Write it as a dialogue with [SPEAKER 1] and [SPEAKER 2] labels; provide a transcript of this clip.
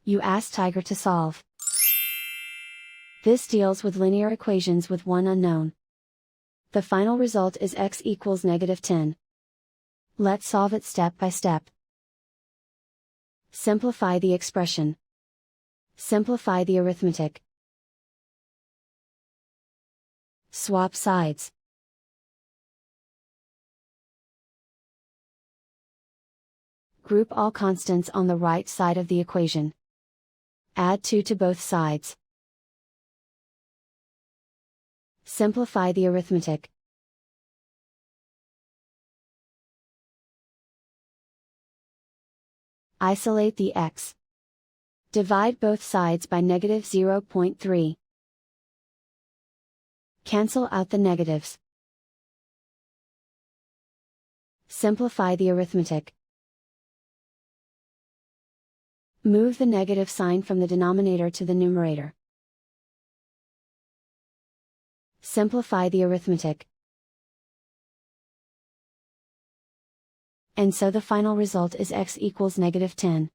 [SPEAKER 1] You ask Tiger to solve. This deals with linear equations with one unknown. The final result is x equals -10. Let's solve it step by step. Simplify the expression. Simplify the arithmetic. Swap sides. Group all constants on the right side of the equation. Add 2 to both sides. Simplify the arithmetic. Isolate the x. Divide both sides by -0.3. Cancel out the negatives. Simplify the arithmetic. Move the negative sign from the denominator to the numerator. Simplify the arithmetic. And so the final result is x equals -10.